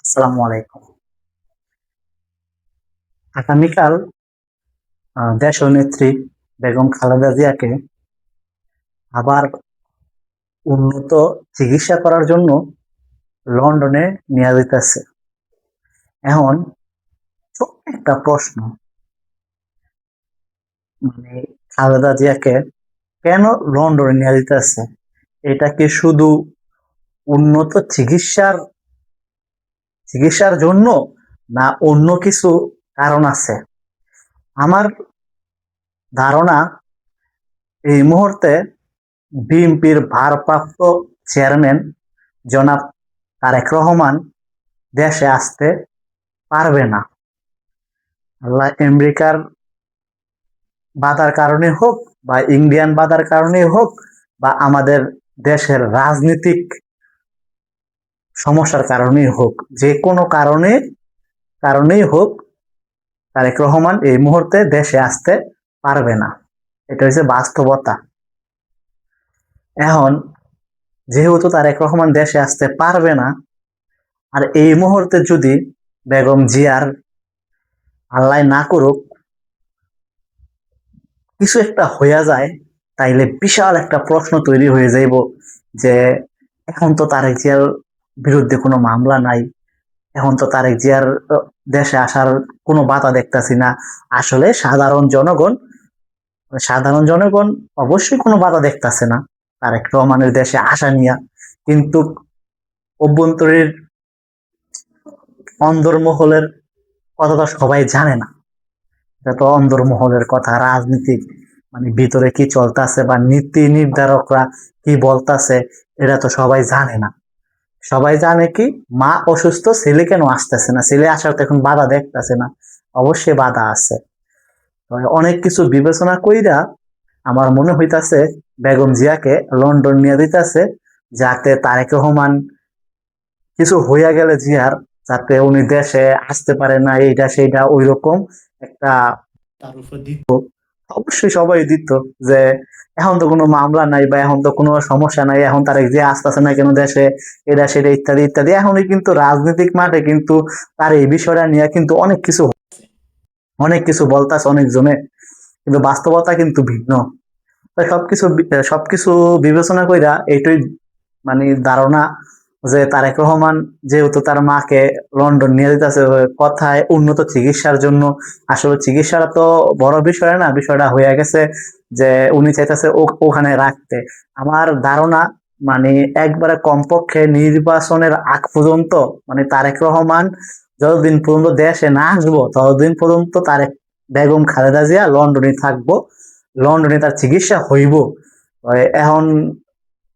আসসালামু আলাইকুম। আগামীকাল দেশনেত্রী বেগম খালেদা জিয়াকে আবার উন্নত চিকিৎসা করার জন্য লন্ডনে নিয়ে যাইতেছে। এখন ছোট্ট একটা প্রশ্ন, মানে খালেদা জিয়াকে কেন লন্ডনে নিয়ে যাইতেছে? এটা কি শুধু উন্নত চিকিৎসার জন্য, না অন্য কিছু কারণ আছে? আমার ধারণা এই মুহূর্তে বিএনপির ভারপ্রাপ্ত চেয়ারম্যান জনাব তারেক রহমান দেশে আসতে পারবে না। আল্লাহ আমেরিকার বাধার কারণে হোক বা ইন্ডিয়ান বাধার কারণে হোক বা আমাদের দেশের রাজনৈতিক সমস্যার কারণেই হোক, যে কোনো কারণেই হোক, তারেক রহমান এই মুহূর্তে দেশে আসতে পারবে না। এটা হচ্ছে বাস্তবতা। এখন যেহেতু তারেক রহমান দেশে আসতে পারবে না, আর এই মুহূর্তে যদি বেগম জিয়ার আল্লাহ না করুক কিছু একটা হইয়া যায়, তাইলে বিশাল একটা প্রশ্ন তৈরি হয়ে যাইব যে এখন তো তারেক জিয়ার বিরুদ্ধে কোনো মামলা নাই, এখন তো তারেক জিয়ার দেশে আসার কোনো বাধা দেখতাছি না। আসলে সাধারণ জনগণ অবশ্যই কোনো বাধা দেখতাছে না তারেক রহমানের দেশে আসা নিয়ে, কিন্তু অভ্যন্তরীণ অন্দরমহলের কথা তো সবাই জানে না। এটা তো অন্দরমহলের কথা, রাজনীতিক, মানে ভিতরে কি চলতেছে বা নীতি নির্ধারকরা কি বলতাছে, এটা তো সবাই জানে না। সবাই জানে কি, মা অসুস্থ, ছেলে কেন আসতেছে না, ছেলে আসার তো এখন বাধা দেখতেছে না। অবশ্যই বাধা আছে। তবে অনেক কিছু বিবেচনা কইরা আমার মনে হইতাছে বেগম জিয়াকে লন্ডন নিয়ে দিতেছে, যাতে তারেক রহমান কিছু হইয়া গেলে জিয়ার, যাতে উনি দেশে আসতে পারে না, এইটা সেইটা ওই রকম একটা তার উপর দিত। অবশ্যই সবাই দিত যে এখন তো কোনো মামলা নাই বা এখন তো কোনো সমস্যা নাই, এখন তার যে আসতেছে না কেন দেশে, এটা সেটা ইত্যাদি ইত্যাদি। এখনই কিন্তু রাজনৈতিক মাঠে কিন্তু তার এই বিষয়টা নিয়ে কিন্তু অনেক কিছু বলতাছে অনেকজনে, কিন্তু বাস্তবতা কিন্তু ভিন্ন। তো সবকিছু বিবেচনা কইরা এইটাই মানে ধারণা যে তারেক রহমান যেহেতু তার মাকে লন্ডন নিয়ে যেতেছে কথায় উন্নত চিকিৎসার জন্য, আসলে চিকিৎসাটা তো বড় বিষয় না, বিষয়টা হয়ে গেছে যে উনি চাইতেছে ওখানে রাখতে। আমার ধারণা মানে একবারে কমপক্ষে নির্বাচনের আগ পর্যন্ত, মানে তারেক রহমান যতদিন পর্যন্ত দেশে না আসবো ততদিন পর্যন্ত তারেক বেগম খালেদা জিয়া লন্ডনে থাকবো, লন্ডনে তার চিকিৎসা হইব। এখন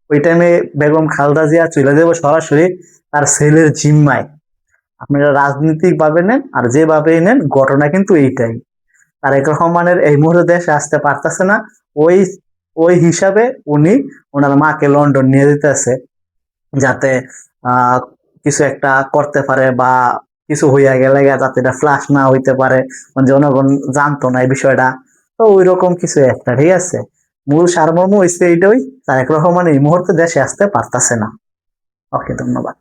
ওই টাইমে বেগম খালেদা জিয়া চলে যাবো সরাসরি তার ছেলের জিম্মায়। আপনারা রাজনৈতিক ভাবে নেন আর যেভাবেই নেন, ঘটনা কিন্তু এইটাই। তারেক রহমানের এই মুহূর্তে দেশে আসতে পারতেছে না, ওই ওই হিসাবে উনি ওনার মাকে লন্ডন নিয়ে যেতেছে, যাতে আহ কিছু একটা করতে পারে বা কিছু হইয়া গেলে যাতে এটা ফ্লাশ না হইতে পারে, মানে জনগণ জানতো না এই বিষয়টা। তো ওই রকম কিছু একটা, ঠিক আছে। মূল সারমর্ম হইছে এইটাই, তারেক রহমান এই মুহূর্তে দেশে আসতে পারতাছে না। ওকে, ধন্যবাদ।